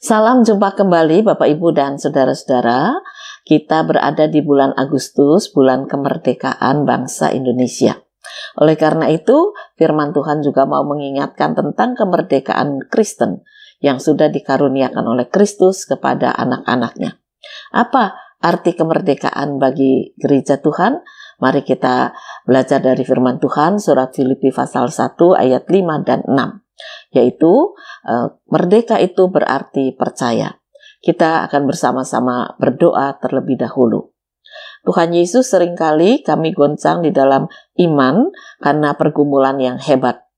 Salam jumpa kembali Bapak Ibu dan Saudara-saudara. Kita berada di bulan Agustus, bulan kemerdekaan bangsa Indonesia. Oleh karena itu, firman Tuhan juga mau mengingatkan tentang kemerdekaan Kristen yang sudah dikaruniakan oleh Kristus kepada anak-anaknya. Apa arti kemerdekaan bagi gereja Tuhan? Mari kita belajar dari firman Tuhan, surat Filipi pasal 1 ayat 5 dan 6. Yaitu merdeka itu berarti percaya. Kita akan bersama-sama berdoa terlebih dahulu. Tuhan Yesus, seringkali kami goncang di dalam iman karena pergumulan yang hebat.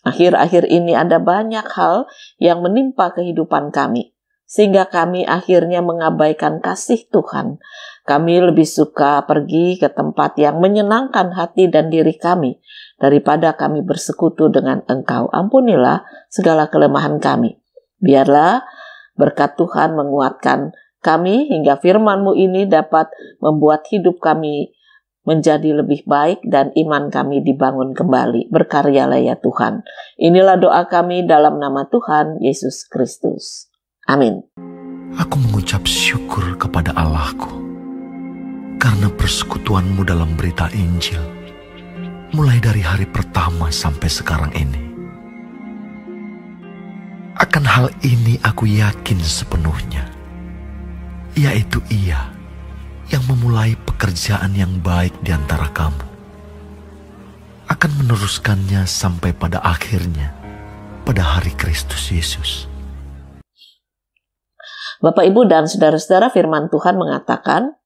Akhir-akhir ini ada banyak hal yang menimpa kehidupan kami, sehingga kami akhirnya mengabaikan kasih Tuhan. Kami lebih suka pergi ke tempat yang menyenangkan hati dan diri kami, daripada kami bersekutu dengan Engkau. Ampunilah segala kelemahan kami. Biarlah berkat Tuhan menguatkan kami hingga firman-Mu ini dapat membuat hidup kami menjadi lebih baik dan iman kami dibangun kembali. Berkaryalah ya Tuhan. Inilah doa kami dalam nama Tuhan Yesus Kristus. Amin. Aku mengucap syukur kepada Allahku karena persekutuan-Mu dalam berita Injil, mulai dari hari pertama sampai sekarang ini. Akan hal ini aku yakin sepenuhnya, yaitu Ia yang memulai pekerjaan yang baik di antara kamu akan meneruskannya sampai pada akhirnya pada hari Kristus Yesus. Bapak, Ibu, dan Saudara-saudara, firman Tuhan mengatakan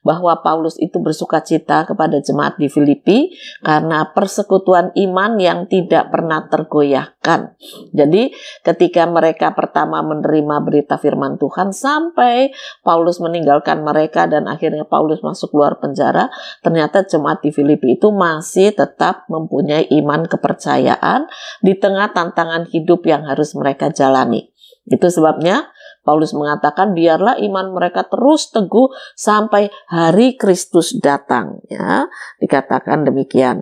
bahwa Paulus itu bersuka cita kepada jemaat di Filipi karena persekutuan iman yang tidak pernah tergoyahkan. Jadi ketika mereka pertama menerima berita firman Tuhan sampai Paulus meninggalkan mereka dan akhirnya Paulus masuk luar penjara, ternyata jemaat di Filipi itu masih tetap mempunyai iman kepercayaan di tengah tantangan hidup yang harus mereka jalani. Itu sebabnya Paulus mengatakan biarlah iman mereka terus teguh sampai hari Kristus datang. Ya, dikatakan demikian.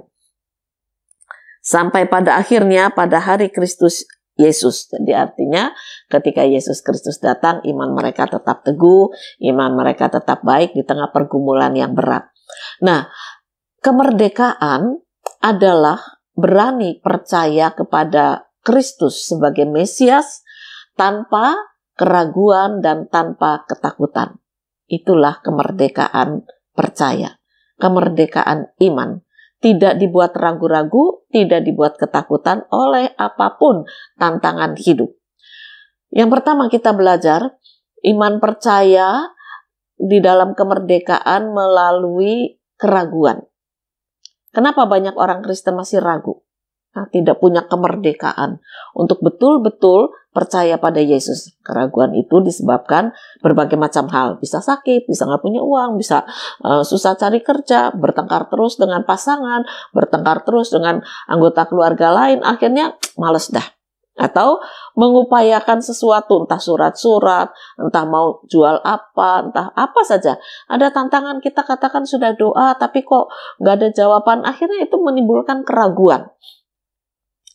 Sampai pada akhirnya pada hari Kristus Yesus. Jadi artinya ketika Yesus Kristus datang, iman mereka tetap teguh, iman mereka tetap baik di tengah pergumulan yang berat. Nah, kemerdekaan adalah berani percaya kepada Kristus sebagai Mesias tanpa keraguan dan tanpa ketakutan. Itulah kemerdekaan percaya, kemerdekaan iman. Tidak dibuat ragu-ragu, tidak dibuat ketakutan oleh apapun tantangan hidup. Yang pertama kita belajar, iman percaya di dalam kemerdekaan melalui keraguan. Kenapa banyak orang Kristen masih ragu? Tidak punya kemerdekaan untuk betul-betul percaya pada Yesus. Keraguan itu disebabkan berbagai macam hal. Bisa sakit, bisa nggak punya uang, bisa susah cari kerja, bertengkar terus dengan pasangan, bertengkar terus dengan anggota keluarga lain, akhirnya males dah. Atau mengupayakan sesuatu, entah surat-surat, entah mau jual apa, entah apa saja. Ada tantangan, kita katakan sudah doa, tapi kok nggak ada jawaban, akhirnya itu menimbulkan keraguan.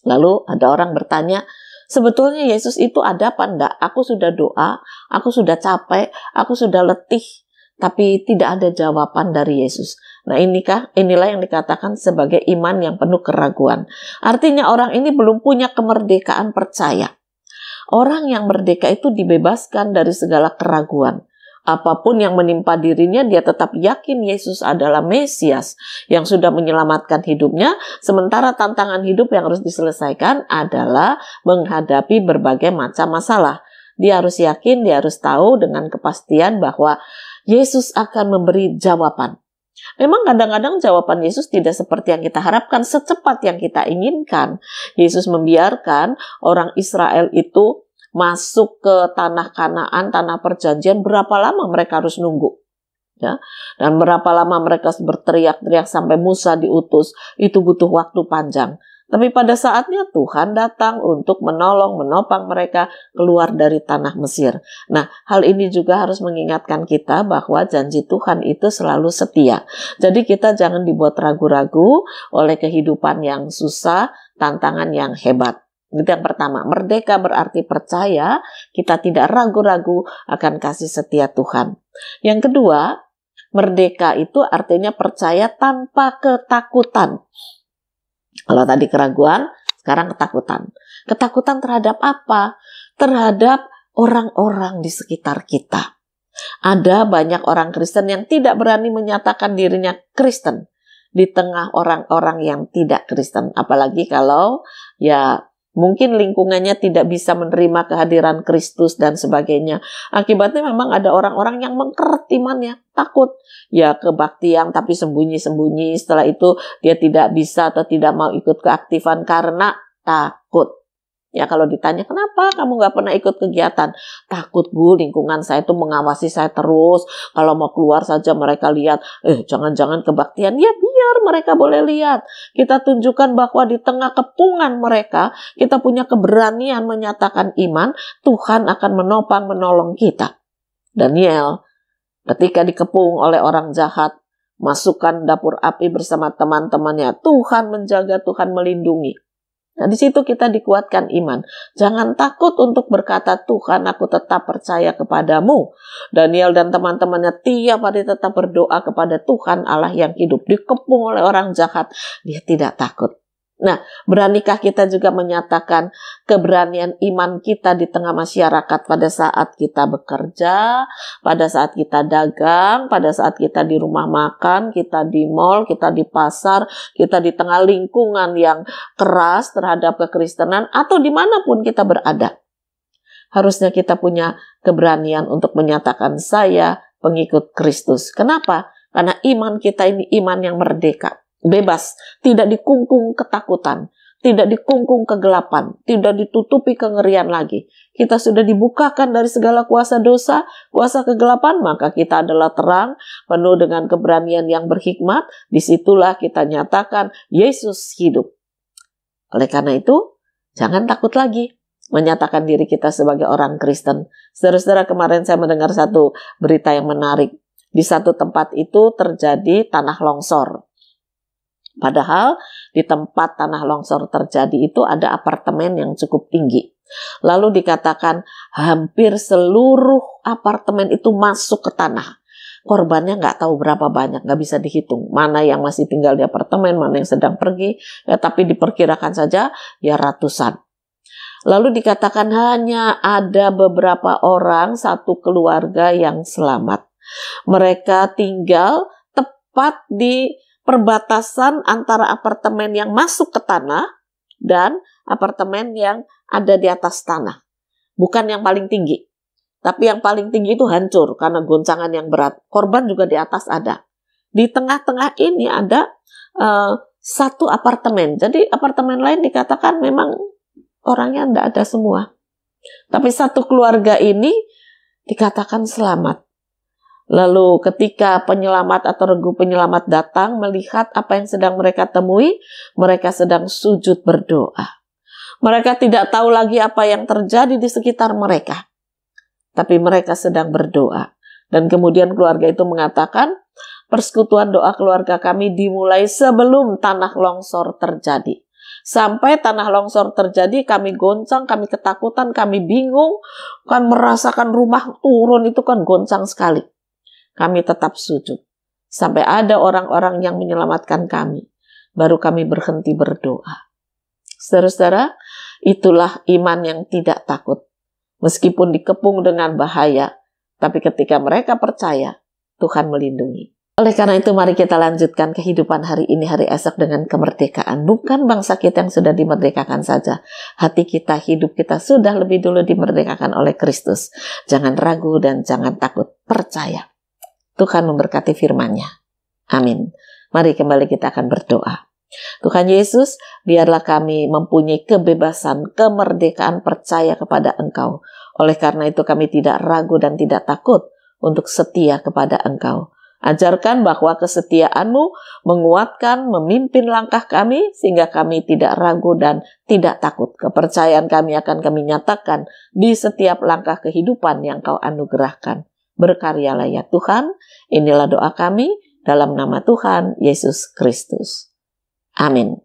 Lalu ada orang bertanya, sebetulnya Yesus itu ada apa enggak? Aku sudah doa, aku sudah capek, aku sudah letih, tapi tidak ada jawaban dari Yesus. Nah inilah yang dikatakan sebagai iman yang penuh keraguan. Artinya orang ini belum punya kemerdekaan percaya. Orang yang merdeka itu dibebaskan dari segala keraguan. Apapun yang menimpa dirinya, dia tetap yakin Yesus adalah Mesias yang sudah menyelamatkan hidupnya, sementara tantangan hidup yang harus diselesaikan adalah menghadapi berbagai macam masalah. Dia harus yakin, dia harus tahu dengan kepastian bahwa Yesus akan memberi jawaban. Memang kadang-kadang jawaban Yesus tidak seperti yang kita harapkan, secepat yang kita inginkan. Yesus membiarkan orang Israel itu masuk ke tanah Kanaan, tanah perjanjian, berapa lama mereka harus nunggu? Ya, dan berapa lama mereka berteriak-teriak sampai Musa diutus, itu butuh waktu panjang. Tapi pada saatnya Tuhan datang untuk menopang mereka keluar dari tanah Mesir. Nah, hal ini juga harus mengingatkan kita bahwa janji Tuhan itu selalu setia. Jadi kita jangan dibuat ragu-ragu oleh kehidupan yang susah, tantangan yang hebat. Itu yang pertama. Merdeka berarti percaya, kita tidak ragu-ragu akan kasih setia Tuhan. Yang kedua, merdeka itu artinya percaya tanpa ketakutan. Kalau tadi keraguan, sekarang ketakutan. Ketakutan terhadap apa? Terhadap orang-orang di sekitar kita. Ada banyak orang Kristen yang tidak berani menyatakan dirinya Kristen di tengah orang-orang yang tidak Kristen. Apalagi kalau ya mungkin lingkungannya tidak bisa menerima kehadiran Kristus dan sebagainya. Akibatnya memang ada orang-orang yang mengkeret imannya, takut. Ya kebaktian tapi sembunyi-sembunyi. Setelah itu dia tidak bisa atau tidak mau ikut keaktifan karena takut. Ya kalau ditanya, kenapa kamu gak pernah ikut kegiatan? Takut Bu, lingkungan saya itu mengawasi saya terus. Kalau mau keluar saja mereka lihat, jangan-jangan kebaktian. Ya biar mereka boleh lihat. Kita tunjukkan bahwa di tengah kepungan mereka, kita punya keberanian menyatakan iman, Tuhan akan menopang, menolong kita. Daniel, ketika dikepung oleh orang jahat, masukkan dapur api bersama teman-temannya. Tuhan menjaga, Tuhan melindungi. Nah, di situ kita dikuatkan iman. Jangan takut untuk berkata, Tuhan, aku tetap percaya kepadamu. Daniel dan teman-temannya tiap hari tetap berdoa kepada Tuhan Allah yang hidup. Dikepung oleh orang jahat, dia tidak takut. Nah, beranikah kita juga menyatakan keberanian iman kita di tengah masyarakat pada saat kita bekerja, pada saat kita dagang, pada saat kita di rumah makan, kita di mall, kita di pasar, kita di tengah lingkungan yang keras terhadap kekristenan, atau dimanapun kita berada. Harusnya kita punya keberanian untuk menyatakan saya pengikut Kristus. Kenapa? Karena iman kita ini iman yang merdeka. Bebas, tidak dikungkung ketakutan, tidak dikungkung kegelapan, tidak ditutupi kengerian lagi. Kita sudah dibukakan dari segala kuasa dosa, kuasa kegelapan, maka kita adalah terang, penuh dengan keberanian yang berhikmat. Disitulah kita nyatakan Yesus hidup. Oleh karena itu, jangan takut lagi menyatakan diri kita sebagai orang Kristen. Saudara-saudara, kemarin saya mendengar satu berita yang menarik. Di satu tempat itu terjadi tanah longsor. Padahal di tempat tanah longsor terjadi itu ada apartemen yang cukup tinggi. Lalu dikatakan hampir seluruh apartemen itu masuk ke tanah. Korbannya nggak tahu berapa banyak, nggak bisa dihitung. Mana yang masih tinggal di apartemen, mana yang sedang pergi. Ya, tapi diperkirakan saja ya ratusan. Lalu dikatakan hanya ada beberapa orang, satu keluarga yang selamat. Mereka tinggal tepat di perbatasan antara apartemen yang masuk ke tanah dan apartemen yang ada di atas tanah. Bukan yang paling tinggi. Tapi yang paling tinggi itu hancur karena goncangan yang berat. Korban juga di atas ada. Di tengah-tengah ini ada satu apartemen. Jadi apartemen lain dikatakan memang orangnya tidak ada semua. Tapi satu keluarga ini dikatakan selamat. Lalu ketika penyelamat atau regu penyelamat datang melihat apa yang sedang mereka temui, mereka sedang sujud berdoa. Mereka tidak tahu lagi apa yang terjadi di sekitar mereka. Tapi mereka sedang berdoa. Dan kemudian keluarga itu mengatakan, persekutuan doa keluarga kami dimulai sebelum tanah longsor terjadi. Sampai tanah longsor terjadi, kami goncang, kami ketakutan, kami bingung, kan merasakan rumah turun itu kan goncang sekali. Kami tetap sujud. Sampai ada orang-orang yang menyelamatkan kami. Baru kami berhenti berdoa. Saudara-saudara, itulah iman yang tidak takut. Meskipun dikepung dengan bahaya, tapi ketika mereka percaya, Tuhan melindungi. Oleh karena itu, mari kita lanjutkan kehidupan hari ini, hari esok dengan kemerdekaan. Bukan bangsa kita yang sudah dimerdekakan saja. Hati kita, hidup kita sudah lebih dulu dimerdekakan oleh Kristus. Jangan ragu dan jangan takut. Percaya. Tuhan memberkati firman-Nya. Amin. Mari kembali kita akan berdoa. Tuhan Yesus, biarlah kami mempunyai kebebasan, kemerdekaan percaya kepada Engkau. Oleh karena itu kami tidak ragu dan tidak takut untuk setia kepada Engkau. Ajarkan bahwa kesetiaan-Mu menguatkan, memimpin langkah kami, sehingga kami tidak ragu dan tidak takut. Kepercayaan kami akan kami nyatakan di setiap langkah kehidupan yang Kau anugerahkan. Berkaryalah ya Tuhan, inilah doa kami dalam nama Tuhan Yesus Kristus. Amin.